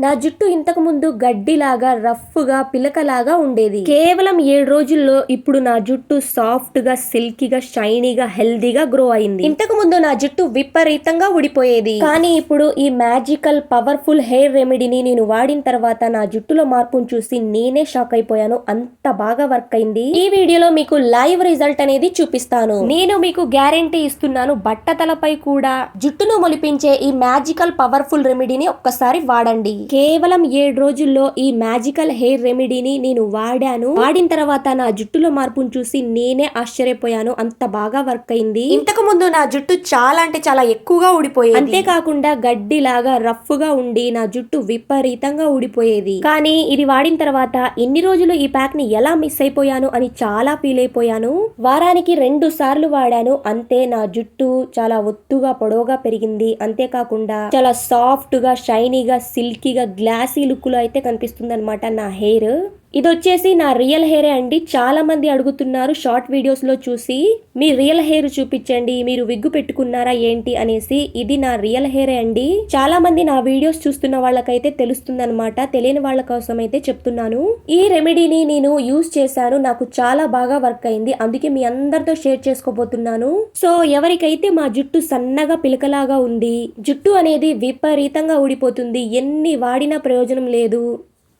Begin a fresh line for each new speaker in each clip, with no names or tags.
నా జుట్టు ఇంతకు ముందు గడ్డిలాగా రఫ్గా పిలకలాగా ఉండేది. కేవలం 7 రోజుల్లో ఇప్పుడు నా జుట్టు సాఫ్ట్ గా సిల్కీగా షైనీగా హెల్దీగా గ్రో అయింది. ఇంతకు ముందు నా జుట్టు విపరీతంగా ఊడిపోయేది. కానీ ఇప్పుడు ఈ మ్యాజికల్ పవర్ఫుల్ హెయిర్ రెమెడీని నేను వాడిన తర్వాత నా జుట్టులో మార్పును చూసి నేనే షాక్ అయిపోయాను. అంత బాగా వర్క్ అయింది. ఈ వీడియోలో మీకు లైవ్ రిజల్ట్ అనేది చూపిస్తాను. నేను మీకు గ్యారెంటీ ఇస్తున్నాను, బట్టతలపై కూడా జుట్టును మొలిపించే ఈ మ్యాజికల్ పవర్ఫుల్ రెమెడీని ఒక్కసారి వాడండి. కేవలం 7 రోజుల్లో ఈ మ్యాజికల్ హెయిర్ రెమెడీని నేను వాడాను. వాడిన తర్వాత నా జుట్టులో మార్పును చూసి నేనే ఆశ్చర్యపోయాను. అంత బాగా వర్క్ అయింది. ఇంతకు ముందు నా జుట్టు చాలా అంటే చాలా ఎక్కువగా ఊడిపోయేది. అంతేకాకుండా గడ్డిలాగా రఫ్ గా ఉండి నా జుట్టు విపరీతంగా ఊడిపోయేది. కానీ ఇది వాడిన తర్వాత ఇన్ని రోజులు ఈ ప్యాక్ ని ఎలా మిస్ అయిపోయాను అని చాలా ఫీల్ అయిపోయాను. వారానికి 2 సార్లు వాడాను. అంతే నా జుట్టు చాలా ఒత్తుగా పొడవుగా పెరిగింది. అంతేకాకుండా చాలా సాఫ్ట్ గా షైనీగా సిల్కీగా గ్లాసీ లుక్ లో అయితే కనిపిస్తుంది అనమాట నా హెయిర్. ఇది వచ్చేసి నా రియల్ హెయిరే అండి. చాలా మంది అడుగుతున్నారు షార్ట్ వీడియోస్ లో చూసి, మీ రియల్ హెయిర్ చూపించండి, మీరు విగ్గు పెట్టుకున్నారా ఏంటి అనేసి. ఇది నా రియల్ హెయిరే అండి. చాలా మంది నా వీడియోస్ చూస్తున్న వాళ్ళకైతే తెలుస్తుంది అనమాట. తెలియని వాళ్ళ కోసం అయితే చెప్తున్నాను. ఈ రెమెడీని నేను యూజ్ చేశాను, నాకు చాలా బాగా వర్క్ అయింది. అందుకే మీ అందరితో షేర్ చేసుకోబోతున్నాను. సో ఎవరికైతే మా జుట్టు సన్నగా పిలకలాగా ఉంది, జుట్టు అనేది విపరీతంగా ఊడిపోతుంది, ఎన్ని వాడినా ప్రయోజనం లేదు,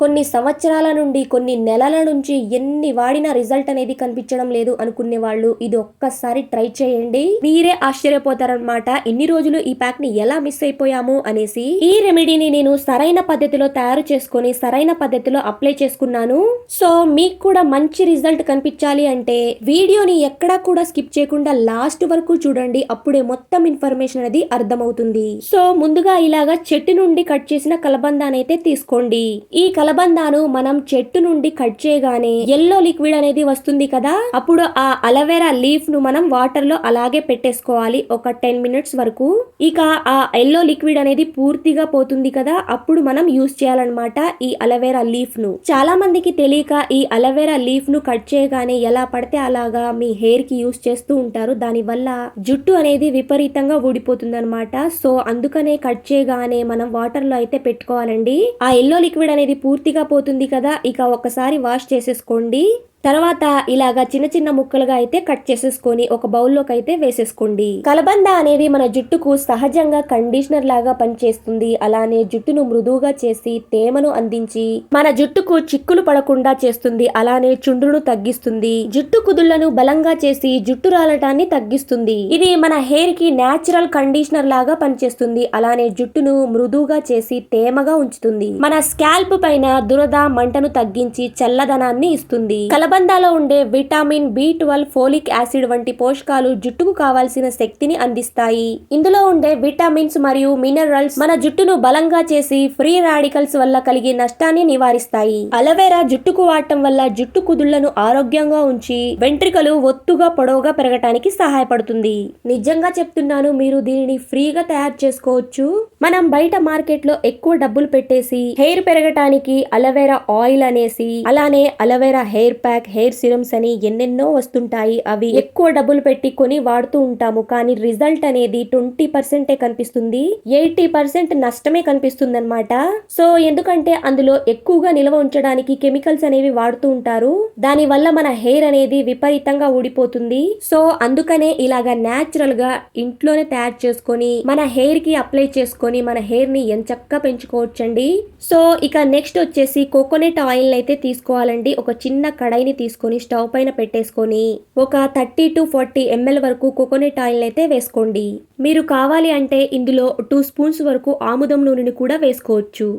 కొన్ని సంవత్సరాల నుండి కొన్ని నెలల నుంచి ఎన్ని వాడినా రిజల్ట్ అనేది కనిపించడం లేదు అనుకునే వాళ్ళు ఇది ఒక్కసారి ట్రై చేయండి. మీరే ఆశ్చర్యపోతారనమాట, ఇన్ని రోజులు ఈ ప్యాక్ ని ఎలా మిస్ అయిపోయాము అనేసి. ఈ రెమెడీని నేను సరైన పద్ధతిలో తయారు చేసుకొని సరైన పద్ధతిలో అప్లై చేసుకున్నాను. సో మీకు కూడా మంచి రిజల్ట్ కనిపించాలి అంటే వీడియోని ఎక్కడా కూడా స్కిప్ చేయకుండా లాస్ట్ వరకు చూడండి. అప్పుడే మొత్తం ఇన్ఫర్మేషన్ అనేది అర్థమవుతుంది. సో ముందుగా ఇలాగా చెట్టు నుండి కట్ చేసిన కలబందాన్ని అయితే తీసుకోండి. ఈ కలబందాను మనం చెట్టు నుండి కట్ చేయగానే ఎల్లో లిక్విడ్ అనేది వస్తుంది కదా, అప్పుడు ఆ అలోవెరా లీఫ్ ను మనం వాటర్ లో అలాగే పెట్టేసుకోవాలి ఒక 10 మినిట్స్ వరకు. ఇక ఆ ఎల్లో లిక్విడ్ అనేది పూర్తిగా పోతుంది కదా, అప్పుడు మనం యూజ్ చేయాలన్నమాట ఈ అలోవెరా లీఫ్ ను. చాలా మందికి తెలియక ఈ అలోవెరా లీఫ్ ను కట్ చేయగానే ఎలా పడితే అలాగా మీ హెయిర్ కి యూజ్ చేస్తూ ఉంటారు. దాని వల్ల జుట్టు అనేది విపరీతంగా ఊడిపోతుంది అనమాట. సో అందుకనే కట్ చేయగానే మనం వాటర్ లో అయితే పెట్టుకోవాలండి. ఆ ఎల్లో లిక్విడ్ అనేది పూర్తిగా పోతుంది కదా, ఇక ఒకసారి వాష్ చేసేసుకోండి. తర్వాత ఇలాగా చిన్న చిన్న ముక్కలుగా అయితే కట్ చేసేసుకొని ఒక బౌల్లోకి అయితే వేసేసుకోండి. కలబంద అనేది మన జుట్టుకు సహజంగా కండిషనర్ లాగా పనిచేస్తుంది. అలానే జుట్టును మృదువుగా చేసి తేమను అందించి మన జుట్టుకు చిక్కులు పడకుండా చేస్తుంది. అలానే చుండ్రును తగ్గిస్తుంది. జుట్టు కుదుళ్లను బలంగా చేసి జుట్టు రాలటాన్ని తగ్గిస్తుంది. ఇది మన హెయిర్ కి నేచురల్ కండిషనర్ లాగా పనిచేస్తుంది. అలానే జుట్టును మృదువుగా చేసి తేమగా ఉంచుతుంది. మన స్కాల్ప్ పైన దురద మంటను తగ్గించి చల్లదనాన్ని ఇస్తుంది. కలబందాలో ఉండే విటమిన్ B12, ఫోలిక్ యాసిడ్ వంటి పోషకాలు జుట్టుకు కావాల్సిన శక్తిని అందిస్తాయి. ఇందులో ఉండే విటమిన్స్ మరియు మినరల్స్ మన జుట్టును బలంగా చేసి ఫ్రీ రాడికల్స్ వల్ల కలిగే నష్టాన్ని నివారిస్తాయి. అలోవెరా జుట్టుకు వాడటం వల్ల జుట్టు కుదుళ్లను ఆరోగ్యంగా ఉంచి వెంట్రుకలు ఒత్తుగా పొడవుగా పెరగటానికి సహాయపడుతుంది. నిజంగా చెప్తున్నాను, మీరు దీనిని ఫ్రీగా తయారు చేసుకోవచ్చు. మనం బయట మార్కెట్ లో ఎక్కువ డబ్బులు పెట్టేసి హెయిర్ పెరగటానికి అలోవెరా ఆయిల్ అనేసి, అలానే aloe vera hair pack, hair serums అని ఎన్నెన్నో వస్తుంటాయి. అవి ఎక్కువ డబ్బులు పెట్టి కొని వాడుతూ ఉంటాము. కానీ రిజల్ట్ అనేది 20% కనిపిస్తుంది, 80% నష్టమే కనిపిస్తుంది అనమాట. సో ఎందుకంటే అందులో ఎక్కువగా నిల్వ ఉంచడానికి కెమికల్స్ అనేవి వాడుతూ ఉంటారు. దాని వల్ల మన హెయిర్ అనేది విపరీతంగా ఊడిపోతుంది. సో అందుకనే ఇలాగా న్యాచురల్ గా ఇంట్లోనే తయారు చేసుకొని మన హెయిర్ కి అప్లై చేసుకొని మన హెయిర్ ని ఎంచక్కా పెంచుకోవచ్చండి. సో ఇక నెక్స్ట్ వచ్చేసి కోకోనట్ ఆయిల్ అయితే తీసుకోవాలండి. ఒక చిన్న కడాయిని తీసుకొని స్టవ్ పైన పెట్టేసుకొని ఒక 30 to 40 ml వరకు కోకోనట్ ఆయిల్ అయితే వేసుకోండి. మీరు కావాలి అంటే ఇందులో 2 స్పూన్స్ వరకు ఆముదం నూనెని కూడా వేసుకోవచ్చు.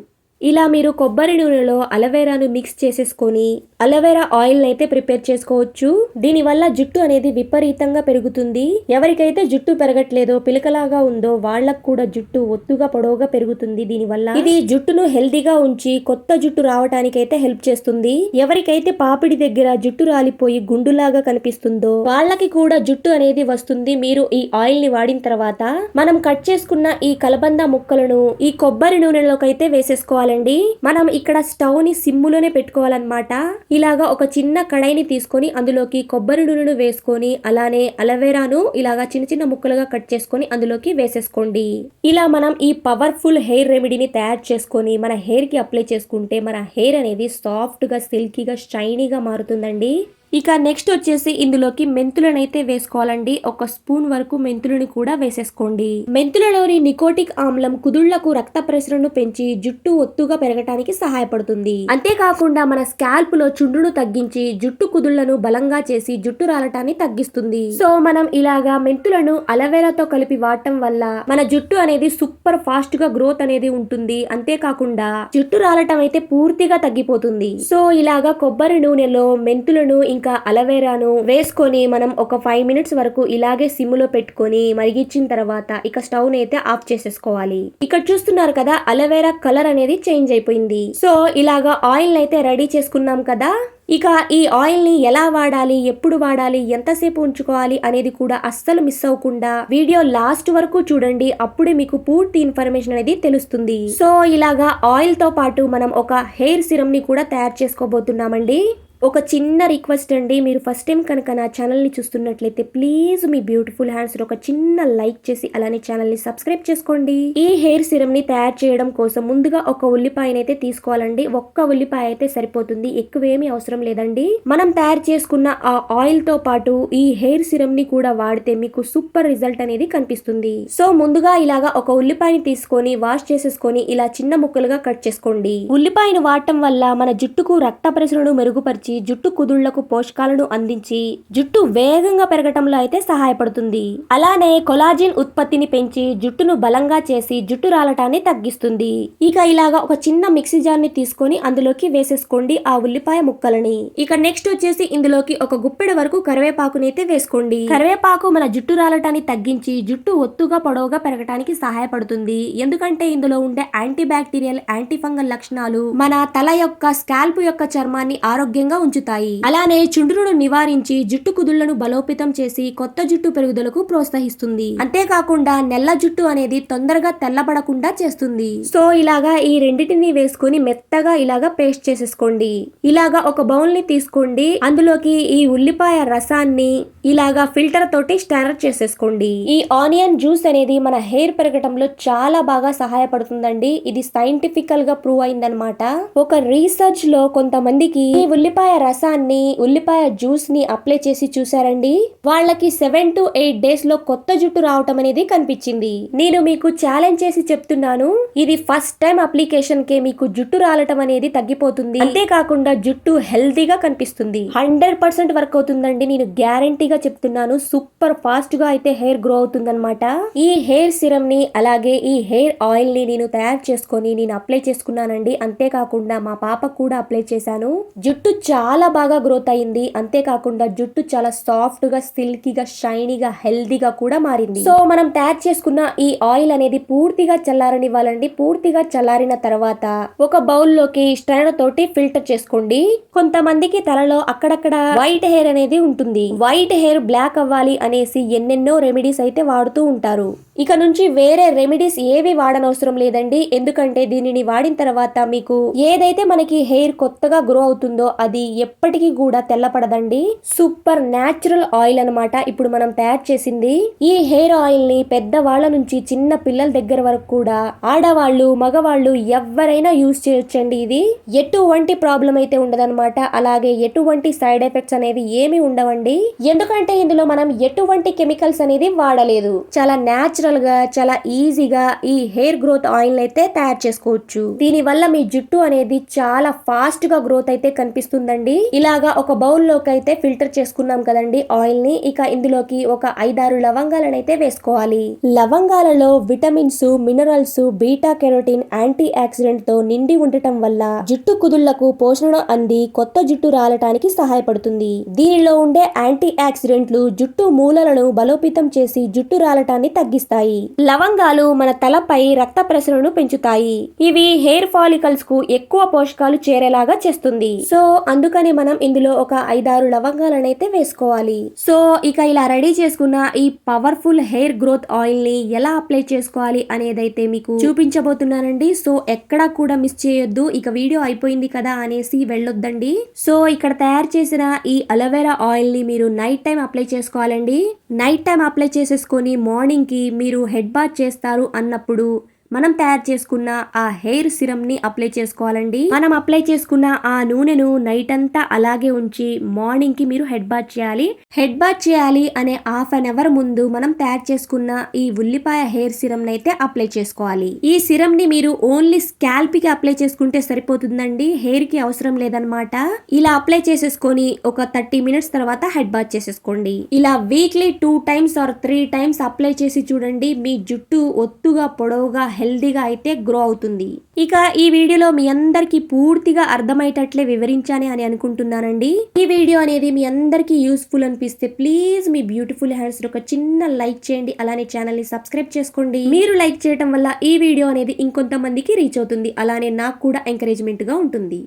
ఇలా మీరు కొబ్బరి నూనెలో అలోవెరాను మిక్స్ చేసేసుకొని అలోవెరా ఆయిల్ అయితే ప్రిపేర్ చేసుకోవచ్చు. దీని వల్ల జుట్టు అనేది విపరీతంగా పెరుగుతుంది. ఎవరికైతే జుట్టు పెరగట్లేదో పిలకలాగా ఉందో వాళ్ళకు కూడా జుట్టు ఒత్తుగా పొడవుగా పెరుగుతుంది. దీని వల్ల ఇది జుట్టును హెల్దీగా ఉంచి కొత్త జుట్టు రావడానికి అయితే హెల్ప్ చేస్తుంది. ఎవరికైతే పాపిడి దగ్గర జుట్టు రాలిపోయి గుండులాగా కనిపిస్తుందో వాళ్ళకి కూడా జుట్టు అనేది వస్తుంది. మీరు ఈ ఆయిల్ ని వాడిన తర్వాత మనం కట్ చేసుకున్న ఈ కలబంద ముక్కలను ఈ కొబ్బరి నూనెలోకి అయితే వేసేసుకోవాలి. చేసుకోవాలండి. మనం ఇక్కడ స్టవ్ ని సిమ్ములోనే పెట్టుకోవాలన్నమాట. ఇలాగా ఒక చిన్న కడాయిని తీసుకొని అందులోకి కొబ్బరి నూనెను వేసుకొని అలానే అలోవెరాను ఇలాగా చిన్న చిన్న ముక్కలుగా కట్ చేసుకొని అందులోకి వేసేసుకోండి. ఇలా మనం ఈ పవర్ఫుల్ హెయిర్ రెమెడీని తయారు చేసుకొని మన హెయిర్ కి అప్లై చేసుకుంటే మన హెయిర్ అనేది సాఫ్ట్ గా సిల్కీగా షైనీగా మారుతుందండి. ఇక నెక్స్ట్ వచ్చేసి ఇందులోకి మెంతులను అయితే వేసుకోవాలండి. ఒక స్పూన్ వరకు మెంతులని కూడా వేసేసుకోండి. మెంతులలోని నికోటిక్ ఆమ్లం కుదుళ్లకు రక్త ప్రసరణను పెంచి జుట్టు ఒత్తుగా పెరగటానికి సహాయపడుతుంది. అంతేకాకుండా మన స్కాల్ప్ లో చుండ్రును తగ్గించి జుట్టు కుదుళ్లను బలంగా చేసి జుట్టు రాలటాన్ని తగ్గిస్తుంది. సో మనం ఇలాగా మెంతులను అలోవెరాతో కలిపి వాడటం వల్ల మన జుట్టు అనేది సూపర్ ఫాస్ట్ గా గ్రోత్ అనేది ఉంటుంది. అంతేకాకుండా జుట్టు రాలటం అయితే పూర్తిగా తగ్గిపోతుంది. సో ఇలాగా కొబ్బరి నూనెలో మెంతులను ఇంకా అలోవెరాను వేసుకొని మనం ఒక 5 మినిట్స్ వరకు ఇలాగే సిమ్ లో పెట్టుకొని మరిగించిన తర్వాత ఇక స్టవ్ ని అయితే ఆఫ్ చేసేసుకోవాలి. ఇక్కడ చూస్తున్నారు కదా అలోవెరా కలర్ అనేది చేంజ్ అయిపోయింది. సో ఇలాగా ఆయిల్ అయితే రెడీ చేసుకున్నాం కదా. ఇక ఈ ఆయిల్ ని ఎలా వాడాలి, ఎప్పుడు వాడాలి, ఎంతసేపు ఉంచుకోవాలి అనేది కూడా అస్సలు మిస్ అవ్వకుండా వీడియో లాస్ట్ వరకు చూడండి. అప్పుడే మీకు పూర్తి ఇన్ఫర్మేషన్ అనేది తెలుస్తుంది. సో ఇలాగా ఆయిల్ తో పాటు మనం ఒక హెయిర్ సిరమ్ ని కూడా తయారు చేసుకోబోతున్నామండి. ఒక చిన్న రిక్వెస్ట్ అండి, మీరు ఫస్ట్ టైం కనుక నా ఛానల్ని చూస్తున్నట్లయితే ప్లీజ్ మీ బ్యూటిఫుల్ హ్యాండ్స్ ఒక చిన్న లైక్ చేసి అలానే ఛానల్ని సబ్స్క్రైబ్ చేసుకోండి. ఈ హెయిర్ సిరమ్ ని తయారు చేయడం కోసం ముందుగా ఒక ఉల్లిపాయని అయితే తీసుకోవాలండి. ఒక్క ఉల్లిపాయ అయితే సరిపోతుంది, ఎక్కువేమీ అవసరం లేదండి. మనం తయారు చేసుకున్న ఆ ఆయిల్ తో పాటు ఈ హెయిర్ సిరమ్ ని కూడా వాడితే మీకు సూపర్ రిజల్ట్ అనేది కనిపిస్తుంది. సో ముందుగా ఇలాగా ఒక ఉల్లిపాయని తీసుకొని వాష్ చేసేసుకొని ఇలా చిన్న ముక్కలుగా కట్ చేసుకోండి. ఉల్లిపాయను వాడటం వల్ల మన జుట్టుకు రక్త ప్రసరణను మెరుగుపరిచి జుట్టు కుదుళ్లకు పోషకాలను అందించి జుట్టు వేగంగా పెరగటంలో అయితే సహాయపడుతుంది. అలానే కొలాజిన్ ఉత్పత్తిని పెంచి జుట్టును బలంగా చేసి జుట్టు రాలటాన్ని తగ్గిస్తుంది. ఇక ఇలాగా ఒక చిన్న మిక్సీ జార్ ని తీసుకొని అందులోకి వేసేసుకోండి ఆ ఉల్లిపాయ ముక్కలని. ఇక నెక్స్ట్ వచ్చేసి ఇందులోకి ఒక గుప్పెడు వరకు కరివేపాకుని అయితే వేసుకోండి. కరివేపాకు మన జుట్టు రాలటాన్ని తగ్గించి జుట్టు ఒత్తుగా పొడవుగా పెరగటానికి సహాయపడుతుంది. ఎందుకంటే ఇందులో ఉండే యాంటీ బ్యాక్టీరియల్ యాంటీ ఫంగల్ లక్షణాలు మన తల యొక్క స్కాల్ప్ యొక్క చర్మాన్ని ఆరోగ్యంగా ఉంచుతాయి. అలానే చుండ్రును నివారించి జుట్టు కుదుళ్లను బలోపేతం చేసి కొత్త జుట్టు పెరుగుదలకు ప్రోత్సహిస్తుంది. అంతేకాకుండా నల్ల జుట్టు అనేది తొందరగా తెల్లబడకుండా చేస్తుంది. సో ఇలాగా ఈ రెండిటిని వేసుకొని మెత్తగా ఇలాగా పేస్ట్ చేసేసుకోండి. ఇలాగా ఒక బౌల్ ని తీసుకోండి. అందులోకి ఈ ఉల్లిపాయ రసాన్ని ఇలాగా ఫిల్టర్ తోటి స్టాండర్డ్ చేసేసుకోండి. ఈ ఆనియన్ జ్యూస్ అనేది మన హెయిర్ పెరగటంలో చాలా బాగా సహాయపడుతుందండి. ఇది సైంటిఫికల్ గా ప్రూవ్ అయిందనమాట. ఒక రీసెర్చ్ లో కొంతమందికి ఈ ఉల్లిపాయ రసాన్ని ఉల్లిపాయ జ్యూస్ ని అప్లై చేసి చూసారండి. వాళ్ళకి 7 to 8 డేస్ లో కొత్త జుట్టు రావటం అనేది కనిపించింది. నేను మీకు ఛాలెంజ్ చేసి చెప్తున్నాను, ఇది ఫస్ట్ టైం అప్లికేషన్ కే మీకు జుట్టు రాలటం అనేది తగ్గిపోతుంది. అంతేకాకుండా జుట్టు హెల్తీగా కనిపిస్తుంది. 100% వర్క్ అవుతుందండి. నేను గ్యారంటీగా చెప్తున్నాను. సూపర్ ఫాస్ట్ గా అయితే హెయిర్ గ్రో అవుతుందన్నమాట. ఈ హెయిర్ సిరమ్ ని అలాగే ఈ హెయిర్ ఆయిల్ ని నేను తయారు చేసుకొని నేను అప్లై చేసుకున్నానండి. అంతేకాకుండా మా పాప కూడా అప్లై చేశాను. జుట్టు చాలా బాగా గ్రోత్ అయింది. అంతేకాకుండా జుట్టు చాలా సాఫ్ట్ గా సిల్కీగా షైనీగా హెల్దీగా కూడా మారింది. సో మనం తయారు చేసుకున్న ఈ ఆయిల్ అనేది పూర్తిగా చల్లారనివ్వాలండి. పూర్తిగా చల్లారిన తర్వాత ఒక బౌల్ లోకి స్ట్రైనర్ తోటి ఫిల్టర్ చేసుకోండి. కొంతమందికి తలలో అక్కడక్కడ వైట్ హెయిర్ అనేది ఉంటుంది. వైట్ హెయిర్ బ్లాక్ అవ్వాలి అనేసి ఎన్నెన్నో రెమెడీస్ అయితే వాడుతూ ఉంటారు. ఇక నుంచి వేరే రెమెడీస్ ఏవి వాడనవసరం లేదండి. ఎందుకంటే దీనిని వాడిన తర్వాత మీకు ఏదైతే మనకి హెయిర్ కొత్తగా గ్రో అవుతుందో అది ఎప్పటికీ కూడా తెల్లపడదండి. సూపర్ న్యాచురల్ ఆయిల్ అన్నమాట ఇప్పుడు మనం తయారు చేసింది. ఈ హెయిర్ ఆయిల్ ని పెద్దవాళ్ల నుంచి చిన్న పిల్లల దగ్గర వరకు కూడా ఆడవాళ్ళు మగవాళ్ళు ఎవరైనా యూజ్ చేయొచ్చండి. ఇది ఎటువంటి ప్రాబ్లం అయితే ఉండదన్నమాట. అలాగే ఎటువంటి సైడ్ ఎఫెక్ట్స్ అనేవి ఏమి ఉండవండి. ఎందుకంటే ఇందులో మనం ఎటువంటి కెమికల్స్ అనేది వాడలేదు. చాలా న్యాచురల్ గా చాలా ఈజీగా ఈ హెయిర్ గ్రోత్ ఆయిల్ అయితే తయారు చేసుకోవచ్చు. దీని వల్ల మీ జుట్టు అనేది చాలా ఫాస్ట్ గా గ్రోత్ అయితే కనిపిస్తుందండి. ఇలాగా ఒక బౌల్ లోకి అయితే ఫిల్టర్ చేసుకున్నాం కదండి ఆయిల్ ని. ఇక ఇందులోకి ఒక 5-6 లవంగాలను అయితే వేసుకోవాలి. లవంగాలలో vitamins, minerals, beta carotene, antioxidant తో నిండి ఉండటం వల్ల జుట్టు కుదుళ్లకు పోషణ అంది కొత్త జుట్టు రాలటానికి సహాయపడుతుంది. దీనిలో ఉండే యాంటీ ఆక్సిడెంట్లు జుట్టు మూలలను బలోపేతం చేసి జుట్టు రాలటాన్ని తగ్గిస్తాయి. చేస్తాయి. లవంగాలు మన తలపై రక్త ప్రసరణను పెంచుతాయి. ఇవి హెయిర్ ఫాలికల్స్ కు ఎక్కువ పోషకాలు చేరేలాగా చేస్తుంది. సో అందుకని మనం ఇందులో ఒక 5-6 లవంగాలనైతే వేసుకోవాలి. సో ఇక ఇలా రెడీ చేసుకున్న ఈ పవర్ఫుల్ హెయిర్ గ్రోత్ ఆయిల్ ని ఎలా అప్లై చేసుకోవాలి అనేదైతే మీకు చూపించబోతున్నానండి. సో ఎక్కడా కూడా మిస్ చేయొద్దు. ఇక వీడియో అయిపోయింది కదా అనేసి వెళ్ళొద్దండి. సో ఇక్కడ తయారు చేసిన ఈ అలోవెరా ఆయిల్ ని మీరు నైట్ టైం అప్లై చేసుకోవాలండి. నైట్ టైం అప్లై చేసేసుకొని మార్నింగ్ కి మీరు హెడ్ బాత్ చేస్తారు అన్నప్పుడు మనం తయారు చేసుకున్న ఆ హెయిర్ సిరమ్ ని అప్లై చేసుకోవాలండి. మనం అప్లై చేసుకున్న ఆ నూనెను నైట్ అంతా అలాగే ఉంచి మార్నింగ్ కి మీరు హెడ్ బాత్ చేయాలి. హెడ్ బాత్ చేయాలి అనే హాఫ్ అన్ అవర్ ముందు మనం తయారు చేసుకున్న ఈ ఉల్లిపాయ హెయిర్ సిరమ్ నైతే అప్లై చేసుకోవాలి. ఈ సిరమ్ ని మీరు ఓన్లీ స్కాల్ప్ కి అప్లై చేసుకుంటే సరిపోతుందండి. హెయిర్ కి అవసరం లేదనమాట. ఇలా అప్లై చేసేసుకొని ఒక 30 మినిట్స్ తర్వాత హెడ్ బాత్ చేసేసుకోండి. ఇలా weekly 2 times or 3 times apply చేసి చూడండి. మీ జుట్టు ఒత్తుగా పొడవుగా హెల్దీగా అయితే గ్రో అవుతుంది. ఇక ఈ వీడియోలో మీ అందరికి పూర్తిగా అర్థమయ్యేటట్లే వివరించాను అని అనుకుంటున్నానండి. ఈ వీడియో అనేది మీ అందరికి యూస్ఫుల్ అనిపిస్తే ప్లీజ్ మీ బ్యూటిఫుల్ హ్యాండ్స్ ఒక చిన్న లైక్ చేయండి. అలానే ఛానల్ ని సబ్స్క్రైబ్ చేసుకోండి. మీరు లైక్ చేయడం వల్ల ఈ వీడియో అనేది ఇంకొంతమందికి రీచ్ అవుతుంది. అలానే నాకు కూడా ఎంకరేజ్మెంట్ గా ఉంటుంది.